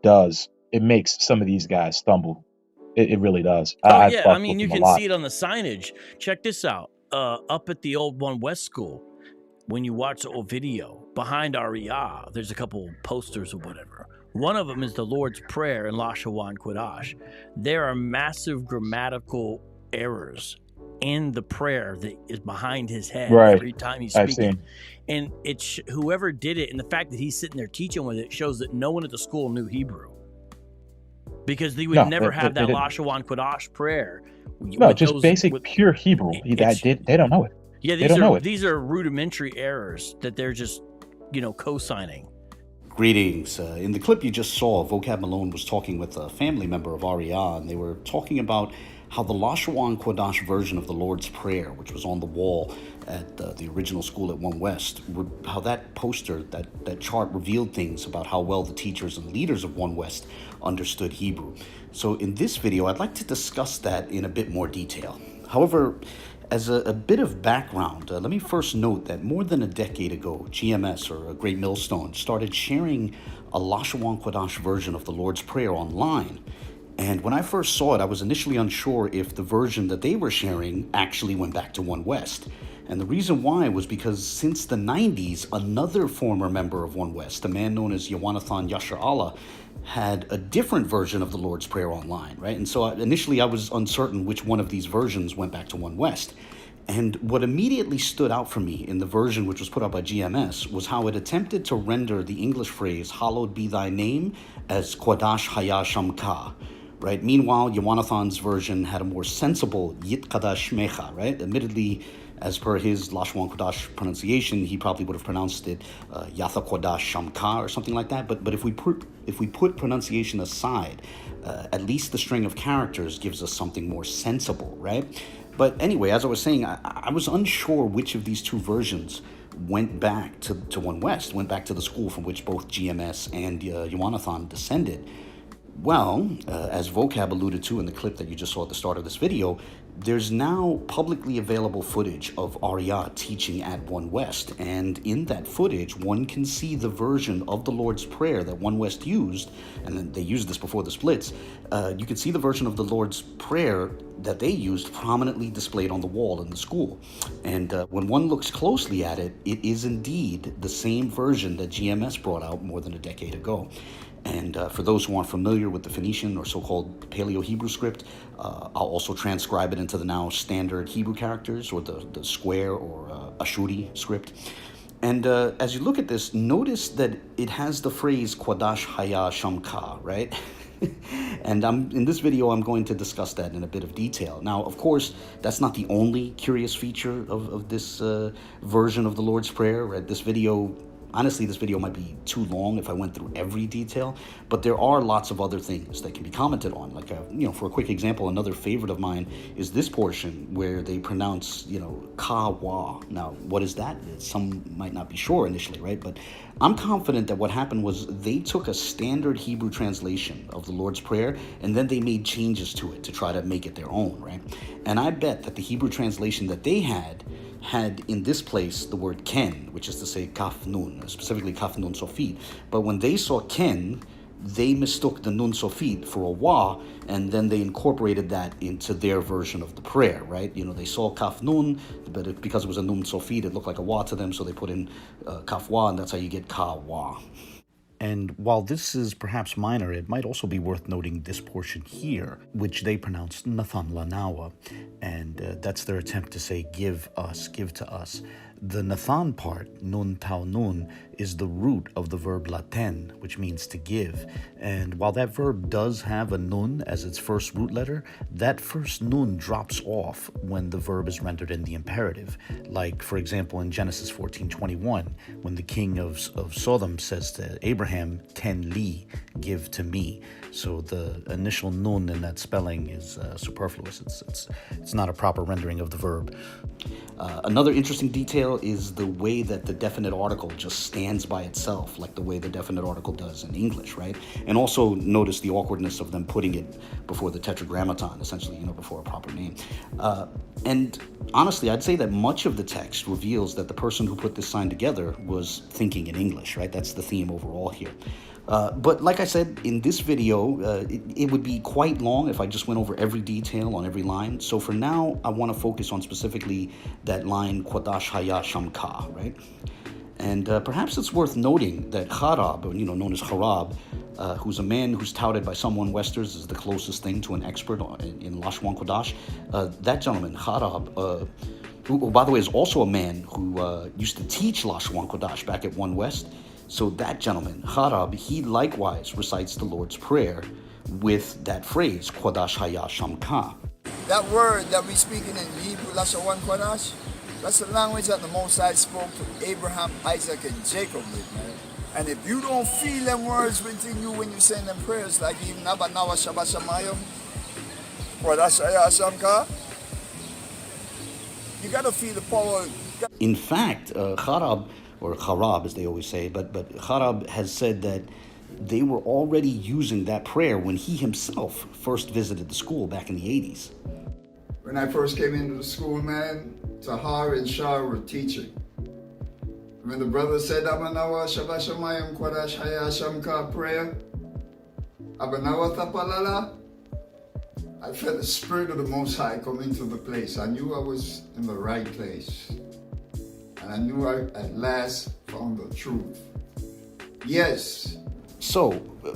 does. It makes some of these guys stumble. It really does. Oh, I yeah. I fuck mean, with you them a can lot. see it on the signage. Check this out. Up at the old One West school, when you watch the old video, behind Ahrayah, there's a couple posters or whatever. One of them is the Lord's Prayer in Lashawan Qadash. There are massive grammatical errors in the prayer that is behind his head every time he's I've speaking. seen. And it's whoever did it, and the fact that he's sitting there teaching with it shows that no one at the school knew Hebrew. Because they would never have that Lashawan Qadash prayer. No, just basic pure Hebrew. They don't know it. Yeah, these are rudimentary errors that they're just, co-signing. Greetings. In the clip you just saw, Vocab Malone was talking with a family member of Ahrayah, and they were talking about how the Lashawan Qadash version of the Lord's Prayer, which was on the wall at the original school at One West, how that poster, that chart revealed things about how well the teachers and leaders of One West understood Hebrew. So in this video, I'd like to discuss that in a bit more detail. However, as a bit of background, let me first note that more than a decade ago, GMS, or a Great Millstone, started sharing a Lashawan Qadash version of the Lord's Prayer online. And when I first saw it, I was initially unsure if the version that they were sharing actually went back to One West. And the reason why was because since the 90s, another former member of One West, a man known as Yawanathan Yasharahla, had a different version of the Lord's Prayer online, right? And so initially I was uncertain which one of these versions went back to One West. And what immediately stood out for me in the version which was put out by GMS was how it attempted to render the English phrase, "Hallowed be thy name," as Qadash Haya Shamka, right? Meanwhile, Yawanathan's version had a more sensible Yit Qadash Mecha, right? Admittedly, as per his Lashawan Qadash pronunciation, he probably would have pronounced it Yatha Qadash Shamka or something like that. But if we put pronunciation aside, at least the string of characters gives us something more sensible, right? But anyway, as I was saying, I was unsure which of these two versions went back to One West, went back to the school from which both GMS and Yawanathan descended. Well, as Vocab alluded to in the clip that you just saw at the start of this video, there's now publicly available footage of Ahrayah teaching at One West, and in that footage, one can see the version of the Lord's Prayer that One West used, and then they used this before the splits. You can see the version of the Lord's Prayer that they used prominently displayed on the wall in the school. And when one looks closely at it, it is indeed the same version that GMS brought out more than a decade ago. And for those who aren't familiar with the Phoenician or so-called Paleo-Hebrew script, I'll also transcribe it into the now standard Hebrew characters, or the square or Ashuri script. And as you look at this, notice that it has the phrase Qadash Haya Shamka, right? And in this video, I'm going to discuss that in a bit of detail. Now, of course, that's not the only curious feature of this version of the Lord's Prayer, right? Honestly, this video might be too long if I went through every detail, but there are lots of other things that can be commented on. Like, for a quick example, another favorite of mine is this portion where they pronounce, ka wa. Now, what is that? Some might not be sure initially, right? But I'm confident that what happened was they took a standard Hebrew translation of the Lord's Prayer, and then they made changes to it to try to make it their own, right? And I bet that the Hebrew translation that they had in this place the word ken, which is to say kaf nun, specifically kaf nun sofit. But when they saw ken, they mistook the nun sofit for a wa, and then they incorporated that into their version of the prayer, right? They saw kaf nun, but because it was a nun sofit, it looked like a wa to them, so they put in kaf wa, and that's how you get ka wa. And while this is perhaps minor, it might also be worth noting this portion here, which they pronounce Nathan Lanawa, and that's their attempt to say give us, give to us. The Nathan part, nun tau nun, is the root of the verb laten, which means to give. And while that verb does have a nun as its first root letter, that first nun drops off when the verb is rendered in the imperative. Like, for example, in Genesis 14:21, when the king of Sodom says to Abraham, ten li, give to me. So the initial nun in that spelling is superfluous. It's not a proper rendering of the verb. Another interesting detail is the way that the definite article just stands by itself, like the way the definite article does in English, right? And also notice the awkwardness of them putting it before the tetragrammaton, essentially, before a proper name. And honestly, I'd say that much of the text reveals that the person who put this sign together was thinking in English, right? That's the theme overall here. But like I said, in this video, it would be quite long if I just went over every detail on every line. So for now, I want to focus on specifically that line, Qadash Haya Shamka, right? And perhaps it's worth noting that Chaarab, known as Chaarab, who's a man who's touted by some Westers as the closest thing to an expert in Lashawan Qadash, that gentleman, Chaarab, who, by the way, is also a man who used to teach Lashawan Qadash back at One West. So that gentleman, Chaarab, he likewise recites the Lord's Prayer with that phrase, Qadash Haya Shamka. That word that we speaking in Hebrew, Lashawan Qadash, that's the language that the Most High spoke to Abraham, Isaac, and Jacob with, man. And if you don't feel them words within you when you say them prayers, like even Abanawa Shabashamayim, Qadash Haya Shamka, you got to feel the power. In fact, Chaarab, or Chaarab as they always say, but Chaarab has said that they were already using that prayer when he himself first visited the school back in the 80s. When I first came into the school, man, Tahar and Shah were teaching. When the brother said, Abanawa Shabashamayim Qadash Haya Shamka prayer, Yawanathan Palala, I felt the Spirit of the Most High come into the place. I knew I was in the right place. And I knew I at last found the truth. Yes. So,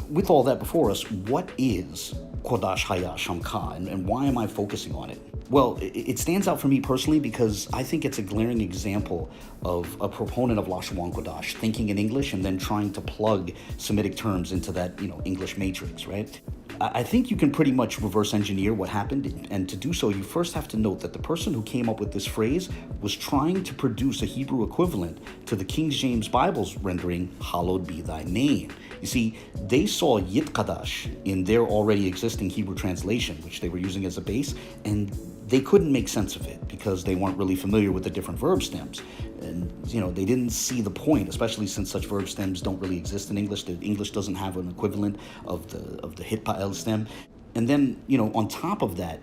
with all that before us, what is Qadash Haya Shamka, and why am I focusing on it? Well, it stands out for me personally because I think it's a glaring example of a proponent of Lashawan Qadash thinking in English and then trying to plug Semitic terms into that, English matrix, right? I think you can pretty much reverse engineer what happened, and to do so, you first have to note that the person who came up with this phrase was trying to produce a Hebrew equivalent to the King James Bible's rendering, hallowed be thy name. You see, they saw Yit Qadash in their already existing Hebrew translation, which they were using as a base, and they couldn't make sense of it because they weren't really familiar with the different verb stems. And, they didn't see the point, especially since such verb stems don't really exist in English. The English doesn't have an equivalent of the Hit Pa'el stem. And then, on top of that,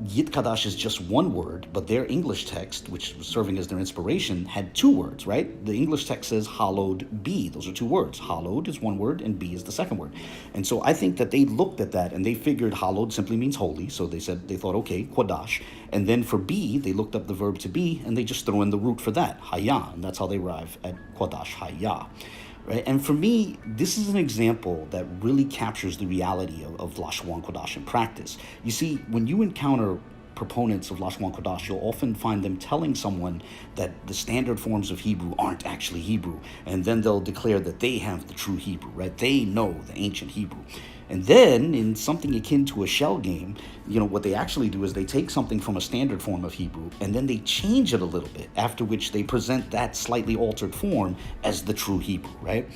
Yit Qadash is just one word, but their English text, which was serving as their inspiration, had two words, right? The English text says hallowed be. Those are two words. Hallowed is one word and be is the second word. And so I think that they looked at that and they figured hallowed simply means holy. So they thought, okay, Qadash. And then for be, they looked up the verb to be and they just throw in the root for that, Haya. And that's how they arrive at Qadash Haya. Right? And for me, this is an example that really captures the reality of Lashawan Qadash in practice. You see, when you encounter proponents of Lashawan Qadash, you'll often find them telling someone that the standard forms of Hebrew aren't actually Hebrew, and then they'll declare that they have the true Hebrew, right? They know the ancient Hebrew. And then, in something akin to a shell game, what they actually do is they take something from a standard form of Hebrew and then they change it a little bit, after which they present that slightly altered form as the true Hebrew, right?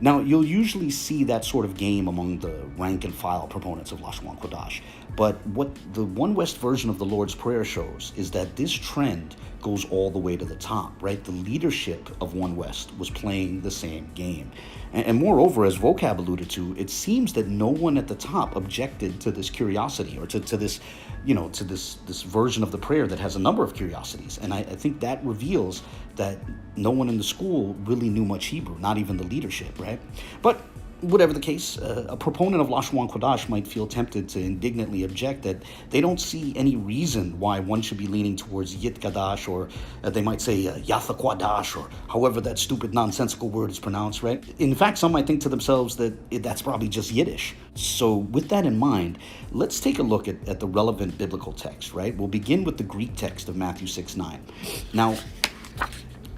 Now, you'll usually see that sort of game among the rank and file proponents of Lashawan Qadash, but what the One West version of the Lord's Prayer shows is that this trend goes all the way to the top, right? The leadership of One West was playing the same game. And moreover, as Vocab alluded to, it seems that no one at the top objected to this curiosity or to this, this version of the prayer that has a number of curiosities. And I think that reveals that no one in the school really knew much Hebrew, not even the leadership, right? But whatever the case, a proponent of Lashawan Qadash might feel tempted to indignantly object that they don't see any reason why one should be leaning towards Yit Qadash, or they might say Yatha Qadash, or however that stupid nonsensical word is pronounced, right? In fact, some might think to themselves that that's probably just Yiddish. So with that in mind, let's take a look at the relevant biblical text, right? We'll begin with the Greek text of Matthew 6:9. Now,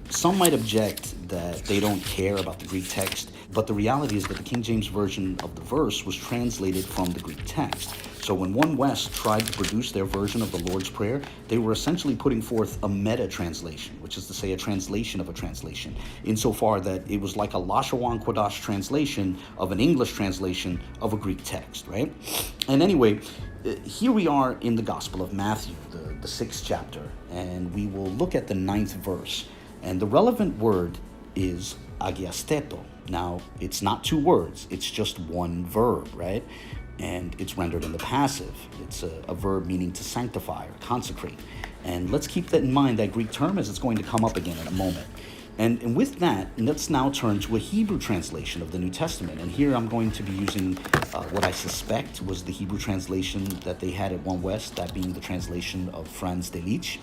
some might object that they don't care about the Greek text, but the reality is that the King James Version of the verse was translated from the Greek text. So when One West tried to produce their version of the Lord's Prayer, they were essentially putting forth a meta-translation, which is to say a translation of a translation, insofar that it was like a Lashawan Qadash translation of an English translation of a Greek text, right? And anyway, here we are in the Gospel of Matthew, the 6th chapter, and we will look at the 9th verse. And the relevant word is agiasteto. Now, it's not two words, it's just one verb, right? And it's rendered in the passive. It's a verb meaning to sanctify or consecrate. And let's keep that in mind, that Greek term, as it's going to come up again in a moment. And with that, let's now turn to a Hebrew translation of the New Testament. And here I'm going to be using what I suspect was the Hebrew translation that they had at One West, that being the translation of Franz Delitzsch.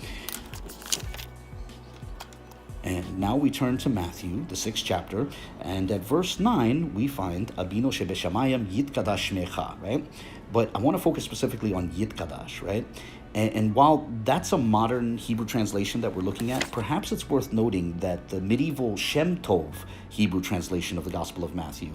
And now we turn to Matthew, the 6th chapter, and at verse 9, we find Abino Shebeshamayim Yitkadash Mecha, right? But I want to focus specifically on Yitkadash, right? And while that's a modern Hebrew translation that we're looking at, perhaps it's worth noting that the medieval Shem Tov Hebrew translation of the Gospel of Matthew,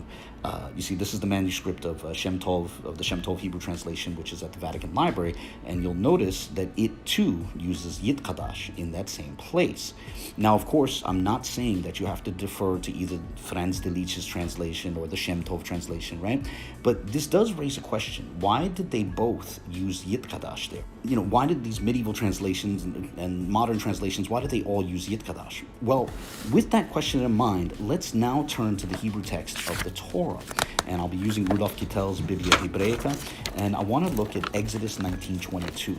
you see, this is the manuscript of the Shem Tov Hebrew translation, which is at the Vatican Library, and you'll notice that it too uses Yitkadash in that same place. Now, of course, I'm not saying that you have to defer to either Franz Delitzsch's translation or the Shem Tov translation, right? But this does raise a question. Why did they both use Yitkadash there? You know, why did these medieval translations and modern translations, why did they all use Yitkadash? Well, with that question in mind, let's now turn to the Hebrew text of the Torah. And I'll be using Rudolf Kittel's Biblia Hebraica, and I want to look at Exodus 19:22.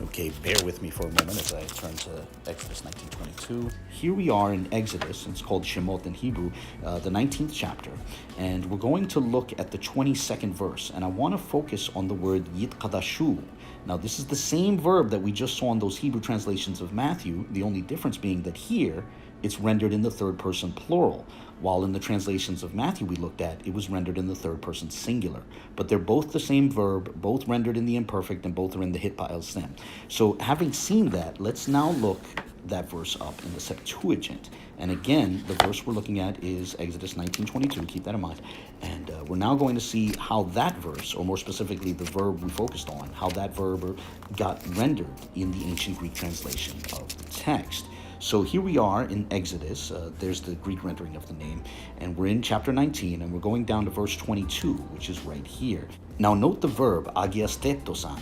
Okay, bear with me for a moment as I turn to Exodus 19:22. Here we are in Exodus, and it's called Shemot in Hebrew, the 19th chapter. And we're going to look at the 22nd verse, and I want to focus on the word Yitkadashu. Now, this is the same verb that we just saw in those Hebrew translations of Matthew, the only difference being that here, it's rendered in the third person plural, while in the translations of Matthew we looked at, it was rendered in the third person singular. But they're both the same verb, both rendered in the imperfect, and both are in the hit pa'el stem. So having seen that, let's now look that verse up in the Septuagint. And again, the verse we're looking at is Exodus 19:22, keep that in mind. And we're now going to see how that verse, or more specifically the verb we focused on, how that verb got rendered in the ancient Greek translation of the text. So here we are in Exodus, there's the Greek rendering of the name, and we're in chapter 19, and we're going down to verse 22, which is right here. Now note the verb, agiastetosan.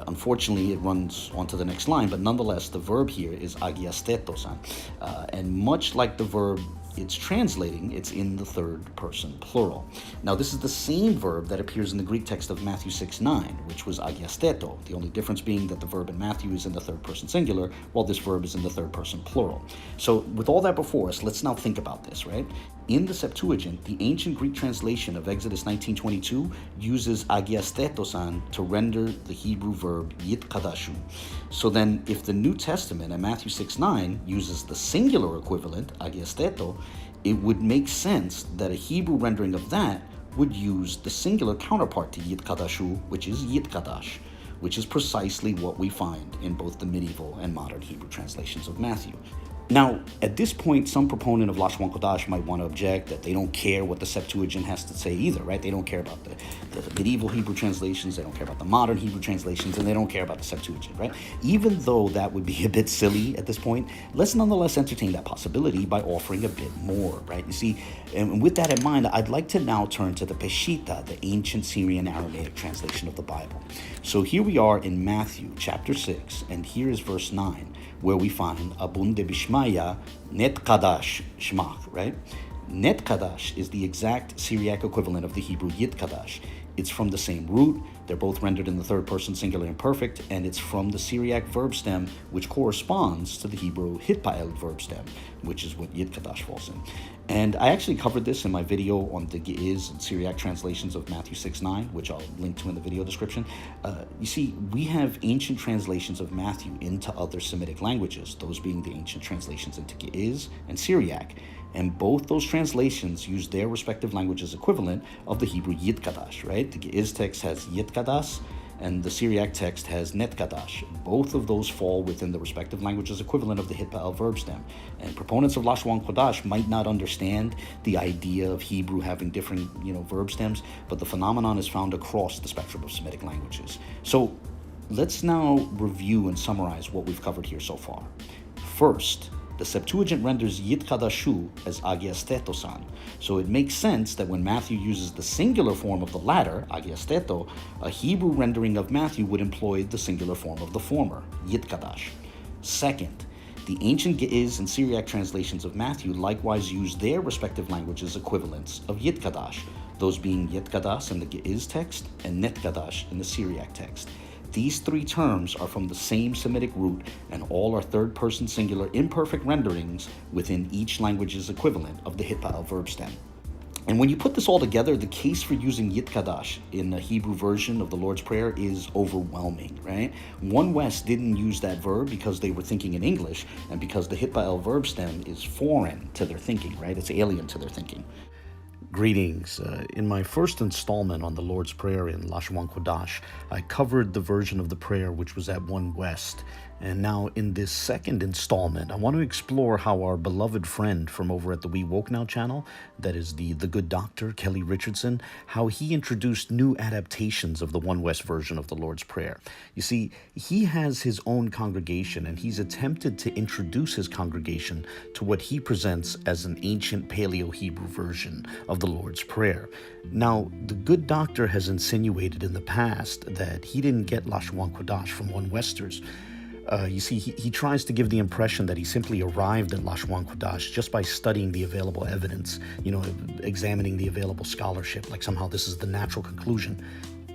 Unfortunately, it runs onto the next line, but nonetheless, the verb here is agiastetosan. And much like the verb it's translating, it's in the third person plural. Now, this is the same verb that appears in the Greek text of Matthew 6:9, which was agiasteto, the only difference being that the verb in Matthew is in the third person singular, while this verb is in the third person plural. So with all that before us, let's now think about this, right? In the Septuagint, the ancient Greek translation of Exodus 19:22 uses agiastetosan to render the Hebrew verb yitkadashu. So then, if the New Testament at Matthew 6:9 uses the singular equivalent, agiasteto, it would make sense that a Hebrew rendering of that would use the singular counterpart to yitkadashu, which is yitkadash, which is precisely what we find in both the medieval and modern Hebrew translations of Matthew. Now, at this point, some proponent of Lashawan Qadash might want to object that they don't care what the Septuagint has to say either, right? They don't care about the medieval Hebrew translations, they don't care about the modern Hebrew translations, and they don't care about the Septuagint, right? Even though that would be a bit silly at this point, let's nonetheless entertain that possibility by offering a bit more, right? You see, and with that in mind, I'd like to now turn to the Peshitta, the ancient Syrian Aramaic translation of the Bible. So here we are in Matthew chapter 6, and here is verse 9, where we find Abun de Bishmaya Net Kadash Shmach, right? Net Kadash is the exact Syriac equivalent of the Hebrew Yit Kadash. It's from the same root, they're both rendered in the third person singular imperfect, and it's from the Syriac verb stem, which corresponds to the Hebrew Hit Pa'el verb stem, which is what Yit Kadash falls in. And I actually covered this in my video on the Ge'ez and Syriac translations of Matthew 6:9, which I'll link to in the video description. You see, we have ancient translations of Matthew into other Semitic languages, those being the ancient translations into Ge'ez and Syriac. And both those translations use their respective languages equivalent of the Hebrew Yit Kadash, right? The Ge'ez text has Yit Kadash, and the Syriac text has Net Kadash. Both of those fall within the respective languages equivalent of the Hit Pa'el verb stem. And proponents of Lashawan Qadash might not understand the idea of Hebrew having different, verb stems, but the phenomenon is found across the spectrum of Semitic languages. So let's now review and summarize what we've covered here so far. First, the Septuagint renders Yit Kadashu as agiastetosan, so it makes sense that when Matthew uses the singular form of the latter, agiasteto, a Hebrew rendering of Matthew would employ the singular form of the former, Yit Kadash. Second, the ancient Ge'ez and Syriac translations of Matthew likewise use their respective languages equivalents of Yit Kadash, those being Yit Kadash in the Ge'ez text and Net Kadash in the Syriac text. These three terms are from the same Semitic root, and all are third-person singular imperfect renderings within each language's equivalent of the Hitpa'al verb stem. And when you put this all together, the case for using Yit Qadash in the Hebrew version of the Lord's Prayer is overwhelming, right? One West didn't use that verb because they were thinking in English, and because the Hitpa'al verb stem is foreign to their thinking, right? It's alien to their thinking. Greetings. In my first installment on the Lord's Prayer in Lashawan Qadash, I covered the version of the prayer which was at One West. And now in this second installment, I want to explore how our beloved friend from over at the We Woke Now channel, that is the good Dr. Kelly Richardson, how he introduced new adaptations of the One West version of the Lord's Prayer. You see, he has his own congregation, and he's attempted to introduce his congregation to what he presents as an ancient Paleo-Hebrew version of the Lord's Prayer. Now, the good doctor has insinuated in the past that he didn't get Lashawan Qadash from One Westers. You see, he tries to give the impression that he simply arrived at Lashawan Qadash just by studying the available evidence, examining the available scholarship, like somehow this is the natural conclusion.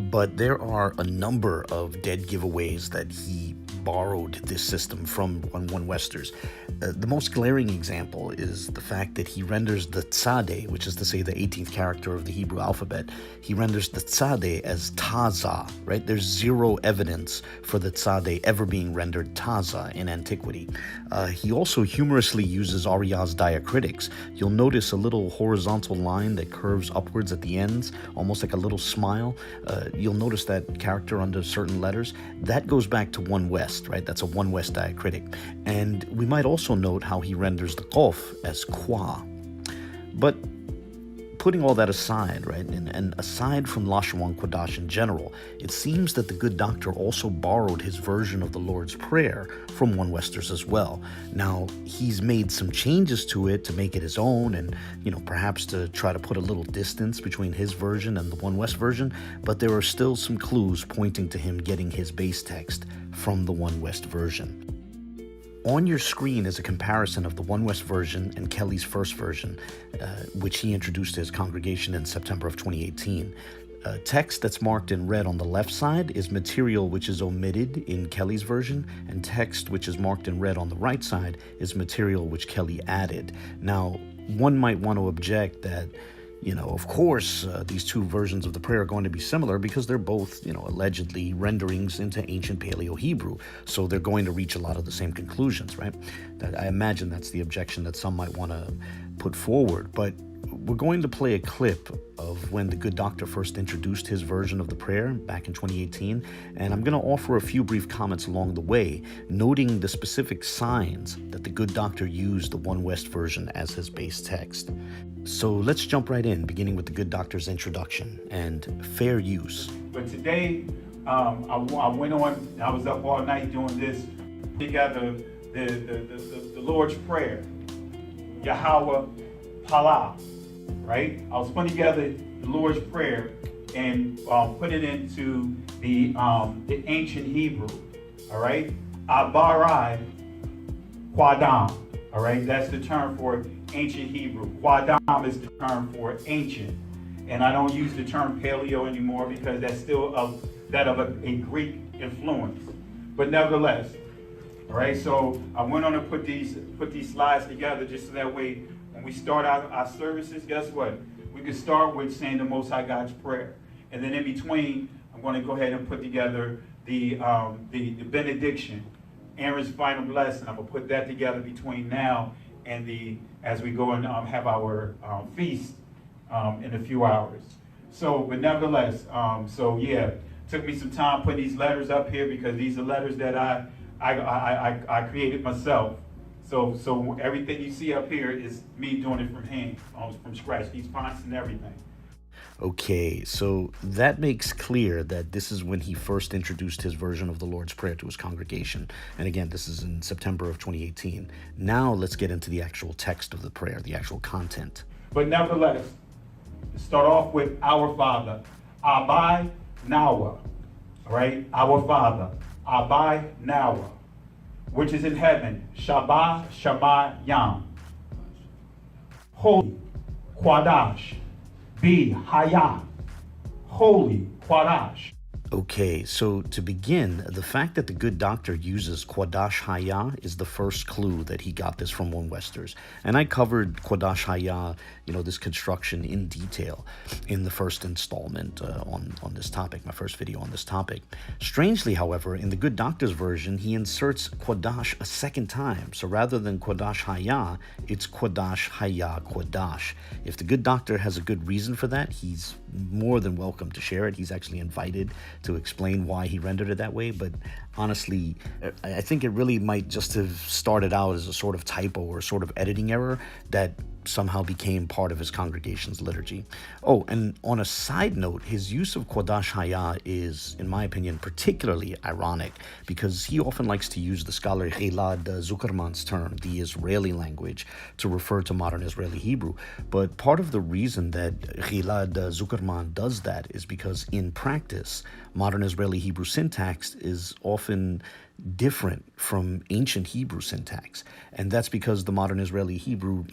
But there are a number of dead giveaways that he borrowed this system from One Westers. The most glaring example is the fact that he renders the tzadeh, which is to say the 18th character of the Hebrew alphabet, he renders the tzadeh as taza, right? There's zero evidence for the tzadeh ever being rendered taza in antiquity. He also humorously uses Ahrayah's diacritics. You'll notice a little horizontal line that curves upwards at the ends, almost like a little smile. You'll notice that character under certain letters. That goes back to One West, right? That's a One West diacritic. And we might also note how he renders the qaf as qua. But putting all that aside, right, and aside from Lashawan Qadash in general, it seems that the good doctor also borrowed his version of the Lord's Prayer from One Westers as well. Now, he's made some changes to it to make it his own and, perhaps to try to put a little distance between his version and the One West version, but there are still some clues pointing to him getting his base text from the One West version. On your screen is a comparison of the One West version and Kelly's first version, which he introduced to his congregation in September of 2018. Text that's marked in red on the left side is material which is omitted in Kelly's version, and text which is marked in red on the right side is material which Kelly added. Now, one might want to object that of course, these two versions of the prayer are going to be similar because they're both, allegedly renderings into ancient Paleo-Hebrew. So they're going to reach a lot of the same conclusions, right? I imagine that's the objection that some might want to put forward. But we're going to play a clip of when the good doctor first introduced his version of the prayer back in 2018. And I'm going to offer a few brief comments along the way, noting the specific signs that the good doctor used the One West version as his base text. So let's jump right in, beginning with the good doctor's introduction and fair use. But today, I went on, I was up all night doing this, together the Lord's Prayer, Ahdawan Palal, right? I was putting together the Lord's Prayer and put it into the ancient Hebrew, all right? Aharayh Qadam, all right? That's the term for ancient Hebrew. Qadam is the term for ancient. And I don't use the term paleo anymore because that's still of a Greek influence. But nevertheless, all right, so I went on to put these slides together just so that way when we start out our services, guess what? We could start with saying the Most High God's Prayer. And then in between, I'm going to go ahead and put together the benediction, Aaron's final blessing. I'm going to put that together between now and as we go and have our feast in a few hours. So, but nevertheless, took me some time putting these letters up here because these are letters that I created myself. So everything you see up here is me doing it from hand, from scratch. These fonts and everything. Okay, so that makes clear that this is when he first introduced his version of the Lord's Prayer to his congregation. And again, this is in September of 2018. Now let's get into the actual text of the prayer, the actual content. But nevertheless, start off with Our Father, Abai Nawa, right? Our Father, Abai Nawa, which is in heaven, Shabbat Shamayam, Holy Qadash, Be Hayah, Holy Qadash. Okay, so to begin, the fact that the good doctor uses Qadash Haya is the first clue that he got this from One Westers. And I covered Qadash Haya, this construction in detail in the first installment on this topic, my first video on this topic. Strangely, however, in the good doctor's version, he inserts Qadash a second time. So rather than Qadash Haya, it's Qadash Haya Qadash. If the good doctor has a good reason for that, he's more than welcome to share it. He's actually invited to explain why he rendered it that way, but honestly, I think it really might just have started out as a sort of typo or a sort of editing error that somehow became part of his congregation's liturgy. Oh, and on a side note, his use of Qadash Haya is, in my opinion, particularly ironic because he often likes to use the scholar Gilad Zuckerman's term, the Israeli language, to refer to modern Israeli Hebrew. But part of the reason that Gilad Zuckerman does that is because in practice, modern Israeli Hebrew syntax is often different from ancient Hebrew syntax. And that's because the modern Israeli Hebrew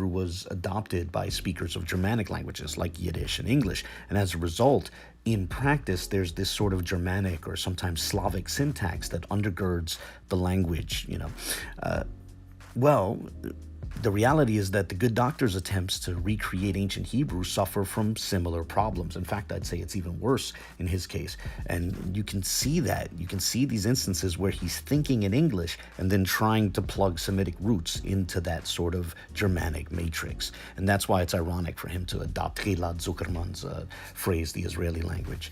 was adopted by speakers of Germanic languages like Yiddish and English. And as a result, in practice, there's this sort of Germanic or sometimes Slavic syntax that undergirds the language, the reality is that the good doctor's attempts to recreate ancient Hebrew suffer from similar problems. In fact, I'd say it's even worse in his case. And you can see that. You can see these instances where he's thinking in English and then trying to plug Semitic roots into that sort of Germanic matrix. And that's why it's ironic for him to adopt Gilad Zuckerman's phrase, the Israeli language.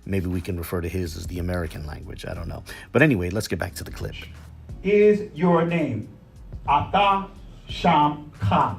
Maybe we can refer to his as the American language. I don't know. But anyway, let's get back to the clip. Is your name Ata Shamka?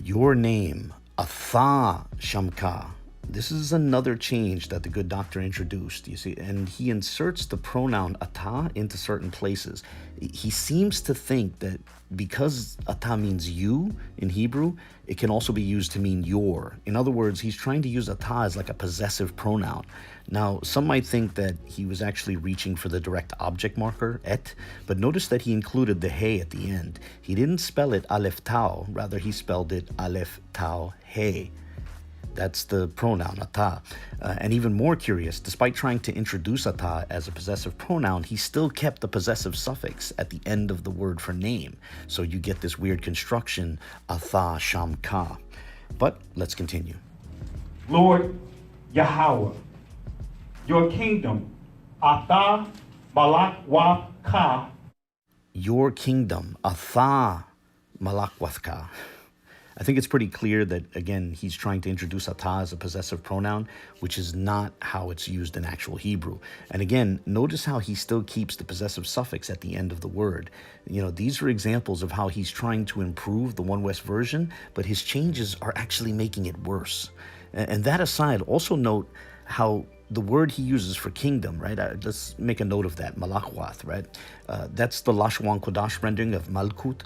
Your name, Atha Shamka. This is another change that the good doctor introduced, you see, and he inserts the pronoun ata into certain places. He seems to think that because ata means you in Hebrew, it can also be used to mean your. In other words, he's trying to use ata as like a possessive pronoun. Now, some might think that he was actually reaching for the direct object marker, et, but notice that he included the he at the end. He didn't spell it aleph tau, rather he spelled it aleph tau he. That's the pronoun, ata. And even more curious, despite trying to introduce ata as a possessive pronoun, he still kept the possessive suffix at the end of the word for name. So you get this weird construction, atha shamka. But let's continue. Lord Yahweh, your kingdom, Ata Malakwaka. Your kingdom, atha malakwaka. I think it's pretty clear that, again, he's trying to introduce ata as a possessive pronoun, which is not how it's used in actual Hebrew. And again, notice how he still keeps the possessive suffix at the end of the word. These are examples of how he's trying to improve the One West version, but his changes are actually making it worse. And that aside, also note how the word he uses for kingdom, right? Let's make a note of that, malakwat, right? That's the Lashawan Qadash rendering of malkut,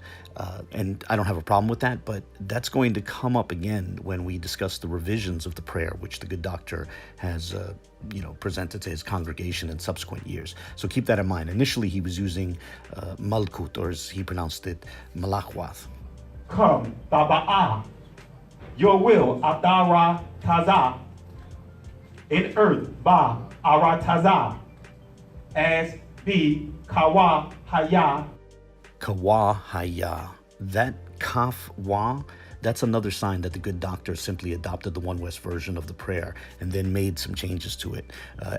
and I don't have a problem with that, but that's going to come up again when we discuss the revisions of the prayer, which the good doctor has, presented to his congregation in subsequent years. So keep that in mind. Initially, he was using malkut, or as he pronounced it, malakwat. Come, Taba'ah, your will, Adara Taza. In earth, ba arataza, as be kawa haya. Kawa haya. That kaf wa, that's another sign that the good doctor simply adopted the One West version of the prayer and then made some changes to it.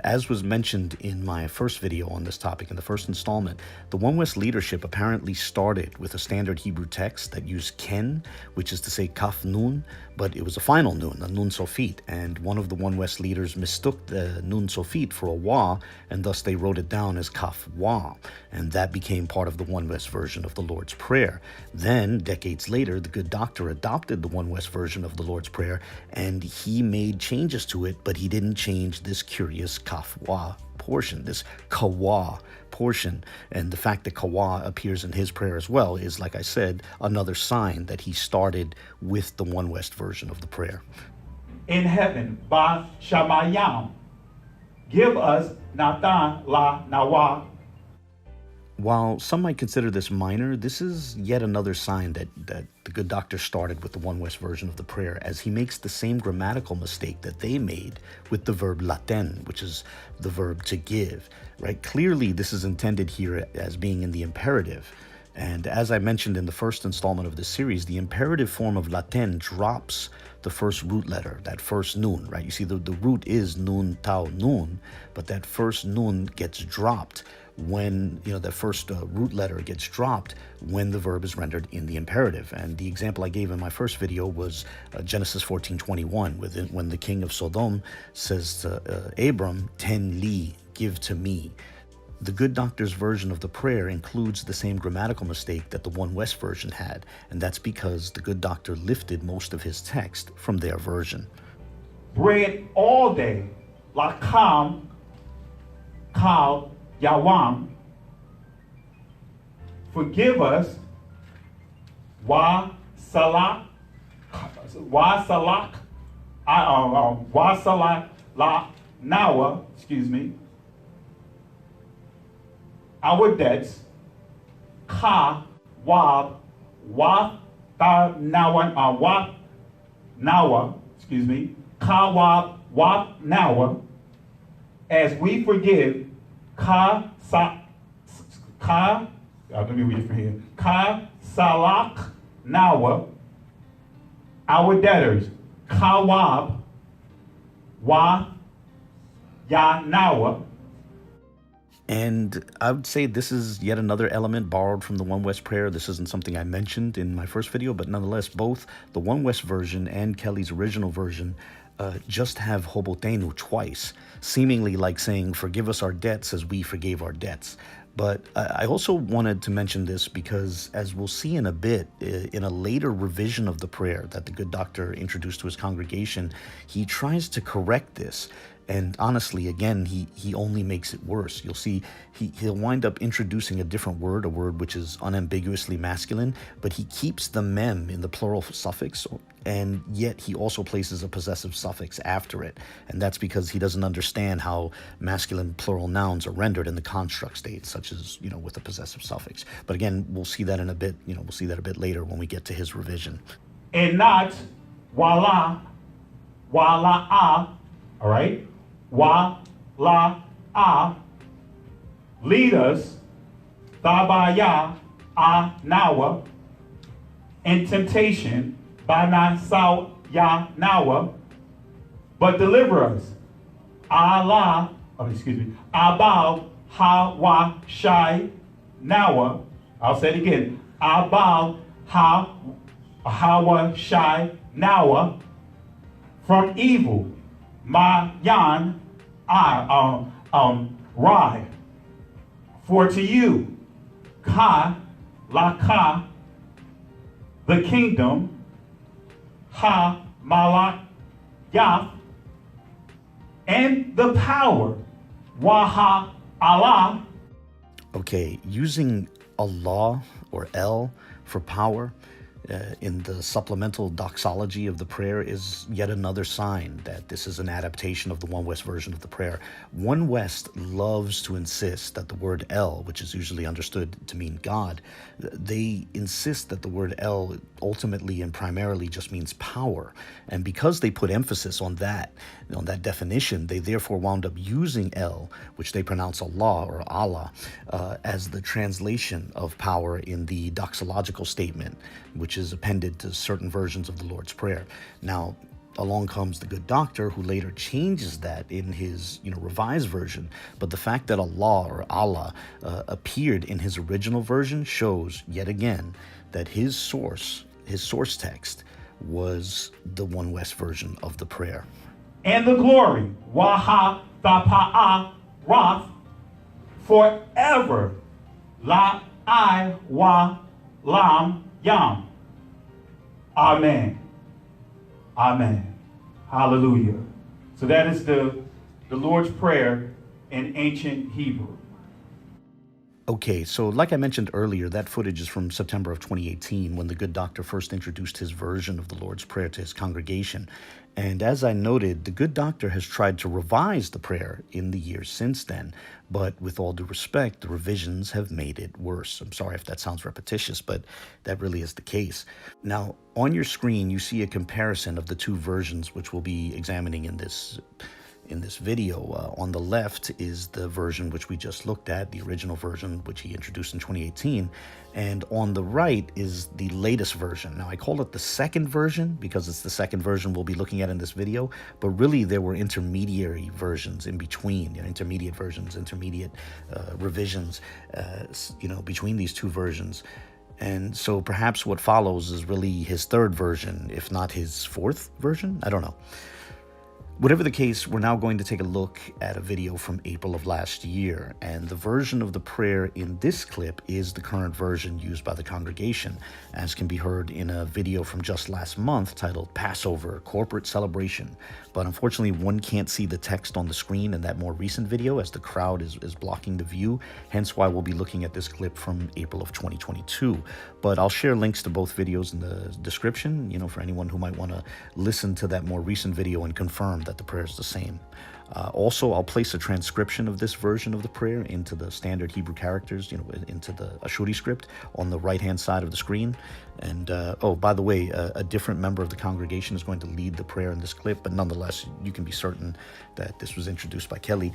As was mentioned in my first video on this topic, in the first installment, the One West leadership apparently started with a standard Hebrew text that used ken, which is to say kaf nun, but it was a final nun, a nun sofit, and one of the One West leaders mistook the nun sofit for a wa, and thus they wrote it down as kaf wa, and that became part of the One West version of the Lord's Prayer. Then, decades later, the good doctor adopted the One West version of the Lord's Prayer, and he made changes to it, but he didn't change this curious kaf wa portion, this kawa portion. And the fact that kawa appears in his prayer as well is, like I said, another sign that he started with the One West version of the prayer. In heaven, ba shamayam, give us Nathan la nawa. While some might consider this minor, this is yet another sign that the good doctor started with the One West version of the prayer, as he makes the same grammatical mistake that they made with the verb laten, which is the verb to give, right? Clearly, this is intended here as being in the imperative. And as I mentioned in the first installment of this series, the imperative form of laten drops the first root letter, that first nun, right? You see, the root is nun, tau, nun, but that first nun gets dropped when, that first root letter gets dropped when the verb is rendered in the imperative. And the example I gave in my first video was Genesis 14:21, when the king of Sodom says to Abram, "Ten li, give to me." The good doctor's version of the prayer includes the same grammatical mistake that the One West version had, and that's because the good doctor lifted most of his text from their version. Bread all day, lakam, kal, yawam. Forgive us, wa salak, la nawa, our debts, ka, wab, wa, ta, nawa, ka, wab, nawa, as we forgive, let me read it from here, ka, salak, nawa, our debtors, ka, wab, wa, ya, nawa. And I would say this is yet another element borrowed from the One West prayer. This isn't something I mentioned in my first video, but nonetheless, both the One West version and Kelly's original version just have hobotenu twice, seemingly like saying, "Forgive us our debts as we forgave our debts." But I also wanted to mention this because, as we'll see in a bit, in a later revision of the prayer that the good doctor introduced to his congregation, he tries to correct this. And honestly, again, he only makes it worse. You'll see he'll wind up introducing a different word, a word which is unambiguously masculine, but he keeps the mem in the plural suffix, and yet he also places a possessive suffix after it. And that's because he doesn't understand how masculine plural nouns are rendered in the construct state, such as, with a possessive suffix. But again, we'll see that in a bit, we'll see that a bit later when we get to his revision. And not wala, all right? Wa, la, lead us, tabaya, nawa, in temptation, bana, saw, ya, nawa, but deliver us, abal, ha, wa, shai, nawa. I'll say it again, abal, ha, wa, shai, nawa, from evil, ma, yan, Ahrayah. For to you, ka, la, the kingdom, ha, malak, yaf, and the power, waha, Allah. Okay, using Allah or El for power in the supplemental doxology of the prayer is yet another sign that this is an adaptation of the One West version of the prayer. One West loves to insist that the word El, which is usually understood to mean God, they insist that the word El ultimately and primarily just means power. And because they put emphasis on that definition, they therefore wound up using El, which they pronounce Allah or Allah, as the translation of power in the doxological statement, which is appended to certain versions of the Lord's Prayer. Now, along comes the good doctor, who later changes that in his revised version. But the fact that Allah or Allah appeared in his original version shows yet again that his source text was the One West version of the prayer. And the glory, waha, tapa'a, wrath, forever, la, I, wa, lam, yam. Amen. Amen. Hallelujah. So that is the Lord's Prayer in ancient Hebrew. Okay, so like I mentioned earlier, that footage is from September of 2018 when the good doctor first introduced his version of the Lord's Prayer to his congregation. And as I noted, the good doctor has tried to revise the prayer in the years since then, but with all due respect, the revisions have made it worse. I'm sorry if that sounds repetitious, but that really is the case. Now, on your screen, you see a comparison of the two versions which we'll be examining in this video. On the left is the version which we just looked at, the original version which he introduced in 2018, and on the right is the latest version. Now I call it the second version because it's the second version we'll be looking at in this video, but really there were intermediary versions in between, intermediate versions, intermediate revisions, between these two versions. And so perhaps what follows is really his third version, if not his fourth version. I don't know. Whatever the case, we're now going to take a look at a video from April of last year, and the version of the prayer in this clip is the current version used by the congregation, as can be heard in a video from just last month titled Passover Corporate Celebration. But unfortunately, one can't see the text on the screen in that more recent video as the crowd is blocking the view, hence why we'll be looking at this clip from April of 2022. But I'll share links to both videos in the description, for anyone who might want to listen to that more recent video and confirm that the prayer is the same. Also, I'll place a transcription of this version of the prayer into the standard Hebrew characters, into the Ashuri script on the right-hand side of the screen. And, by the way, a different member of the congregation is going to lead the prayer in this clip, but nonetheless, you can be certain that this was introduced by Kelly.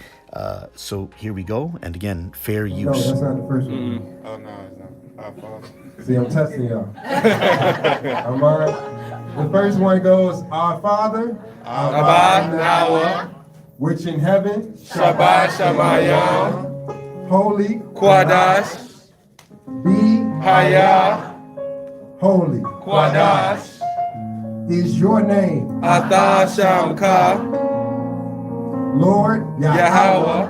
So here we go. And again, fair use. No, that's not the first one. Oh, no, it's not. Our Father. See, I'm testing y'all. Am I? The first one goes, Our Father, Abba, which in heaven, Shabbat Shamayam, holy, Qadash, be Haya, holy, Qadash, is your name, Atah Shamka, Lord Yahweh,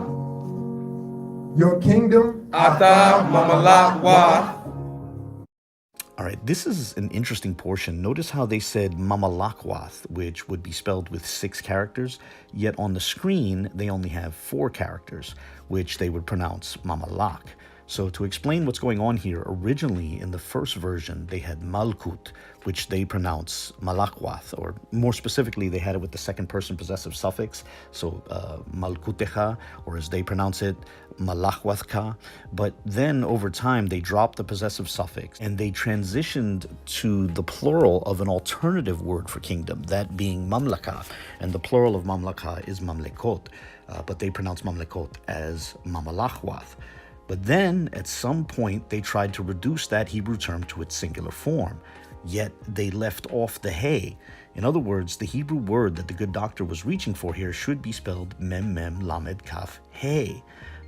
your kingdom, Atah Mamalak Wa. All right, this is an interesting portion. Notice how they said Mamalakwath, which would be spelled with 6 characters, yet on the screen they only have 4 characters, which they would pronounce Mamalak. So to explain what's going on here, originally in the first version they had Malkut, which they pronounce Malakwath, or more specifically they had it with the second person possessive suffix, so Malkutecha, or as they pronounce it, Malakwathka. But then over time they dropped the possessive suffix and they transitioned to the plural of an alternative word for kingdom, that being Mamlaka, and the plural of Mamlaka is Mamlekot, but they pronounce Mamlekot as Mamalachwath. But then, at some point, they tried to reduce that Hebrew term to its singular form, yet they left off the hey. In other words, the Hebrew word that the good doctor was reaching for here should be spelled mem mem lamed kaf hey.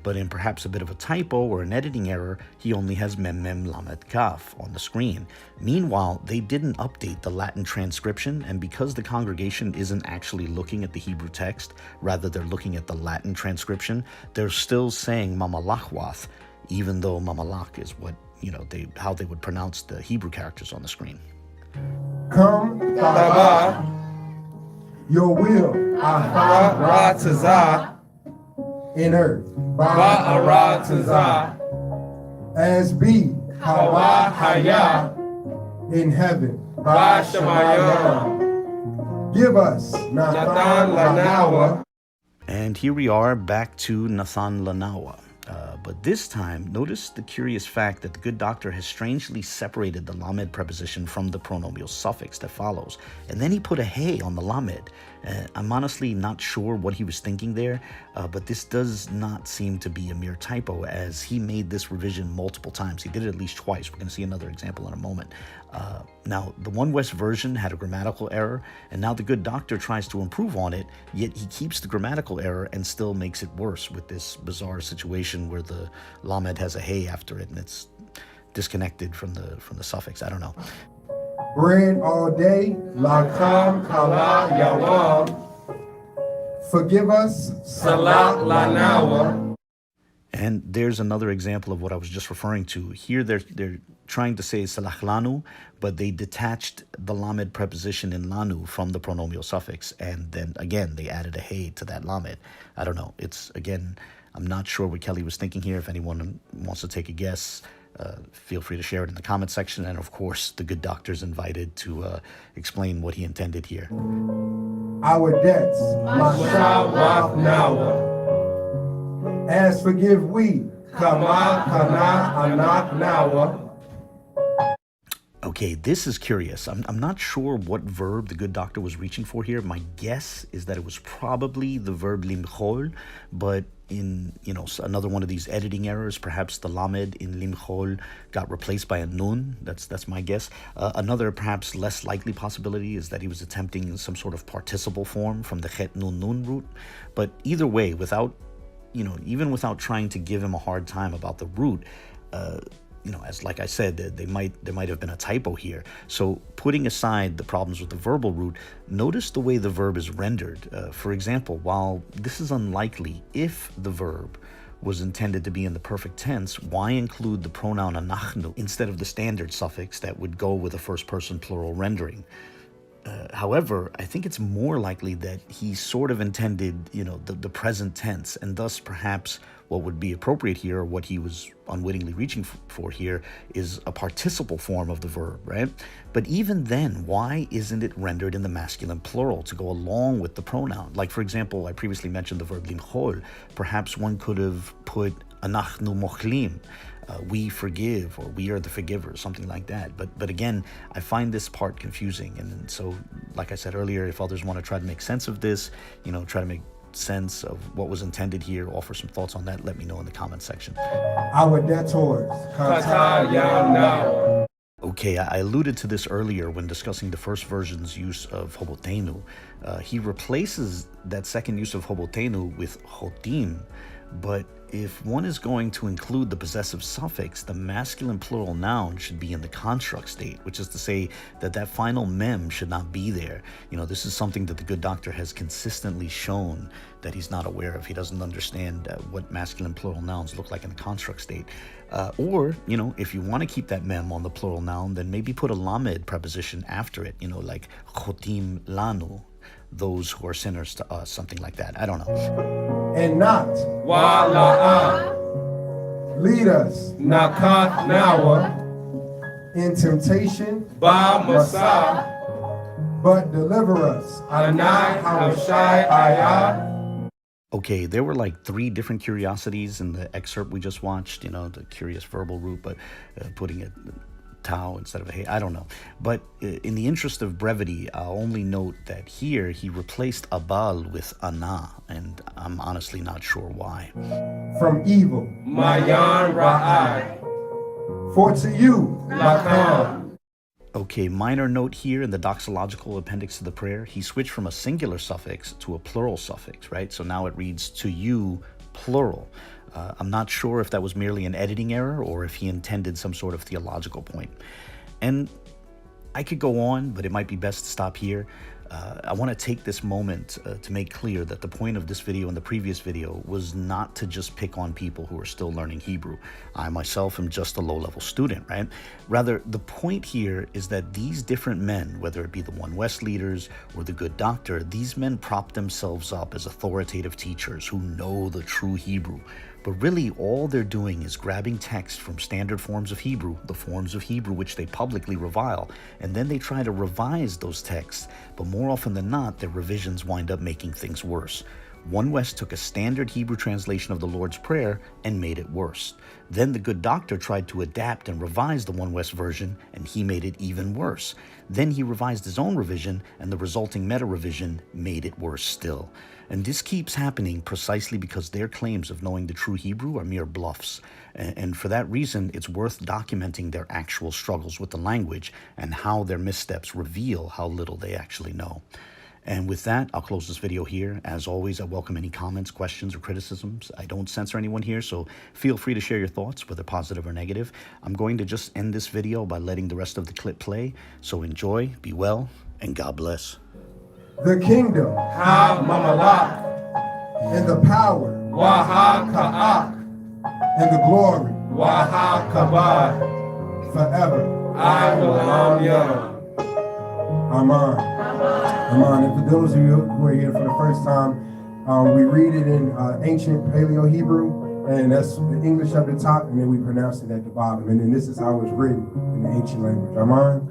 But in perhaps a bit of a typo or an editing error, he only has mem mem lamed kaf on the screen. Meanwhile, they didn't update the Latin transcription, and because the congregation isn't actually looking at the Hebrew text, rather they're looking at the Latin transcription, they're still saying Mamalachwath, even though Mamalak is what, how they would pronounce the Hebrew characters on the screen. come, Taba, your will, Ratazah, in earth, Ba'aratazah, as be Hawa Haya, in heaven. Bashamayam, Give us Nathan Lanawa. And here we are back to Nathan Lanawa. But this time, notice the curious fact that the good doctor has strangely separated the lamed preposition from the pronominal suffix that follows. And then he put a hey on the lamed. I'm honestly not sure what he was thinking there, but this does not seem to be a mere typo, as he made this revision multiple times. He did it at least twice. We're going to see another example in a moment. Now, the One West version had a grammatical error, and now the good doctor tries to improve on it, yet he keeps the grammatical error and still makes it worse with this bizarre situation where the lamed has a hey after it and it's disconnected from the suffix. I don't know. bread all day, Lakam Kala Yawam, forgive us, Salat Lanawa. And there's another example of what I was just referring to. Here they're trying to say salachlanu, but they detached the lamed preposition in lanu from the pronominal suffix, and then again they added a hey to that lamed. I don't know. It's again, I'm not sure what Kelly was thinking here. If anyone wants to take a guess, feel free to share it in the comment section. And of course, the good doctor's invited to explain what he intended here. Our debts, as forgive we, Okay, this is curious. I'm not sure what verb the good doctor was reaching for here. My guess is that it was probably the verb limchol, but in another one of these editing errors, perhaps the lamed in limchol got replaced by a nun. That's my guess. Another perhaps less likely possibility is that he was attempting some sort of participle form from the chet nun nun root. But either way, even without trying to give him a hard time about the root, as like I said, there might have been a typo here. So putting aside the problems with the verbal root, notice the way the verb is rendered. For example, while this is unlikely, if the verb was intended to be in the perfect tense, why include the pronoun anachnu instead of the standard suffix that would go with a first person plural rendering? However, I think it's more likely that he sort of intended, the present tense, and thus perhaps what would be appropriate here, or what he was unwittingly reaching for here, is a participle form of the verb, right? But even then, why isn't it rendered in the masculine plural to go along with the pronoun? Like, for example, I previously mentioned the verb limchol. Perhaps one could have put anachnu mochlim, we forgive, or we are the forgivers, something like that. But again, I find this part confusing. And so, like I said earlier, if others want to try to make sense of this, try to make sense of what was intended here, offer some thoughts on that, let me know in the comment section. Our debtors, Okay, I alluded to this earlier when discussing the first version's use of hobotenu. He replaces that second use of hobotenu with hotim, but if one is going to include the possessive suffix, the masculine plural noun should be in the construct state, which is to say that final mem should not be there. This is something that the good doctor has consistently shown that he's not aware of. He doesn't understand what masculine plural nouns look like in the construct state. Or, if you want to keep that mem on the plural noun, then maybe put a lamed preposition after it, like chotim lanu, those who are sinners to us, something like that. I don't know. And not lead us in temptation, but deliver us. Okay, there were like 3 different curiosities in the excerpt we just watched, the curious verbal root, but putting it tau instead of a hey, I don't know. But in the interest of brevity, I'll only note that here he replaced abal with ana, and I'm honestly not sure why. From evil, Mayan Ra'ai, for to you, Lakam. Okay, minor note here in the doxological appendix to the prayer, he switched from a singular suffix to a plural suffix, right? So now it reads to you, plural. I'm not sure if that was merely an editing error or if he intended some sort of theological point. And I could go on, but it might be best to stop here. I want to take this moment to make clear that the point of this video and the previous video was not to just pick on people who are still learning Hebrew. I myself am just a low-level student, right? Rather, the point here is that these different men, whether it be the One West leaders or the good doctor, these men prop themselves up as authoritative teachers who know the true Hebrew. But really, all they're doing is grabbing text from standard forms of Hebrew, the forms of Hebrew which they publicly revile, and then they try to revise those texts. But more often than not, their revisions wind up making things worse. One West took a standard Hebrew translation of the Lord's Prayer and made it worse. Then the good doctor tried to adapt and revise the One West version, and he made it even worse. Then he revised his own revision, and the resulting meta-revision made it worse still. And this keeps happening precisely because their claims of knowing the true Hebrew are mere bluffs. And for that reason, it's worth documenting their actual struggles with the language and how their missteps reveal how little they actually know. And with that, I'll close this video here. As always, I welcome any comments, questions, or criticisms. I don't censor anyone here, so feel free to share your thoughts, whether positive or negative. I'm going to just end this video by letting the rest of the clip play. So enjoy, be well, and God bless. The kingdom, Ha Mamalak, and the power, Waha Ka'ak, and the glory, Waha Kabad, forever. I will Yam. Amen. Amen. And for those of you who are here for the first time, We read it in ancient Paleo-Hebrew, and that's the English at the top, and then we pronounce it at the bottom. And then this is how it's written in the ancient language. Amen?